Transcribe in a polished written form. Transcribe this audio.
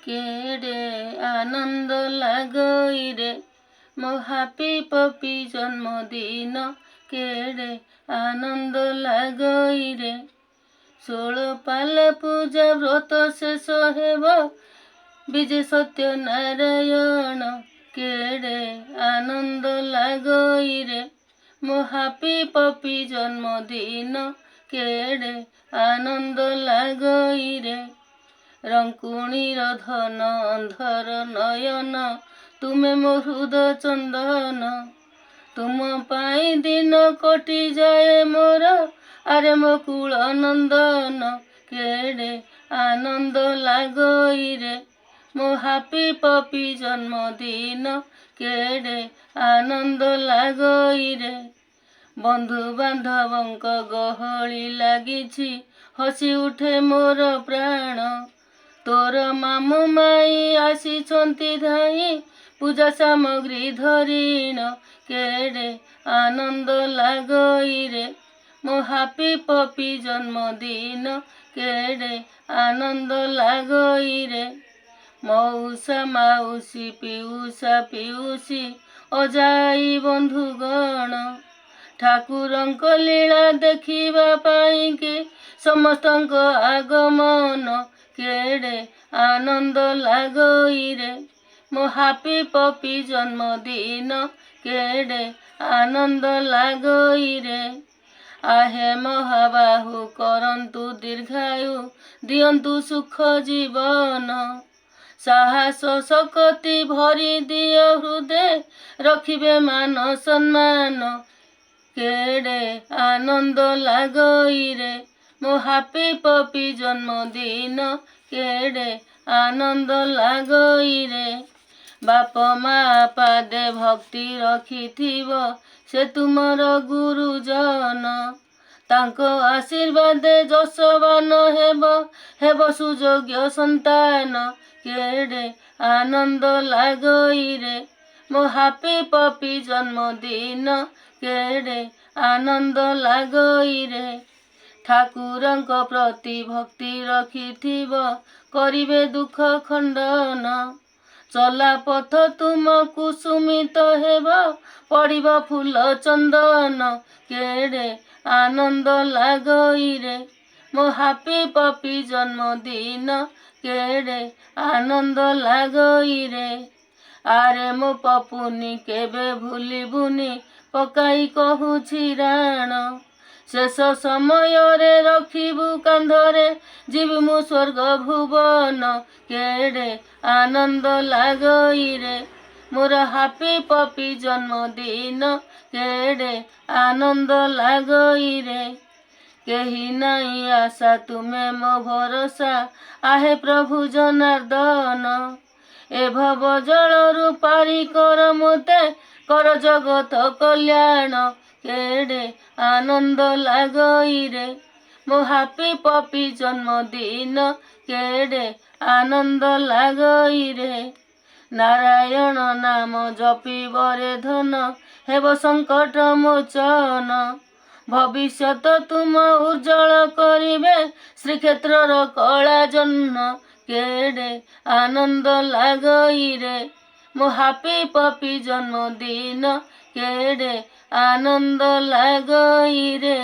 केडे आनंद लागई रे मो हापी पपी जन्मदिन केडे आनंद लागई रे 16 पाल पूजा व्रत शेष हेब विजय सत्य नारायण केडे आनंद लागई रे मो हापी पपी जन्मदिन केडे आनंद लागई रे रंकुणीर धन अंधर नयन तुमे मो हृदय चंदन तुम पाई दिन कटि जाए मोर आरे मो कुल नंदन केडे आनंद लागई रे मो हापी पपी जन्मदिन केडे आनंद लागई रे बंधु बांधवंक गहली लागिछि हसी उठे मोर प्राण तोर मामु माई आसीछंती धाई पूजा सामग्री धरिण केडे आनंद लागई रे मो हापी पपी जन्मदिन केडे आनंद लागई रे मौसा माउसी पिउसा पिउसी अजाई बंधुगण ठाकुरंक लीला देखिबा पाई के समस्तंक आगमन केडे आनंद लागई रे मो हापी पपी जन्मदिन केडे आनंद लागई रे आहे महाबाहु करंतु दीर्घायु दियंतु सुख जीवन साहस शक्ति भरी दिय हृदय रखिबे मान सम्मान केडे आनंद लागई रे मो हापी पपी जन्मदिन केडे आनंद लागई रे बाप माँ पादे भक्ति रखिथिब से तुमर गुरुजन तांको आशीर्वाद जशवान हेब सुयोग्य संतान केडे आनंद लागई रे मो हापी पपी जन्मदिन केडे आनंद लागई रे ठाकुरंक प्रति भक्ति रखिथिब करिबे दुख खंडन चला पथ तुम कुसुमित हेब पड़िब फूल चंदन केडे आनंद लागई रे मो हापी पपी जन्मदिन केडे आनंद लागई रे आरे मो पपुनी केबे भूलिबुनी पकाई कहूछि राण शेष समय रे रखिबु कांधरे जीवमु स्वर्ग भुवन केडे आनंद लागई रे मोर हापी पपी जन्मदिन केडे आनंद लागई रे केही नाई आशा तुमे मो भरोसा आहे प्रभु जनार्दन ए भव जलरु पारी कर मोते कर जगत कल्याण केडे आनंद लागई रे मो हापी पपी जन्मदिन केडे आनंद लागई रे नारायण नाम जपिबरे धन हेब संकट मोचन भविष्यत तुम उज्जवल करिबे श्रीक्षेत्रर कला जन्म केडे आनंद लागई रे मो हापी पपी जन्मदिन केडे आनंद लागई रे।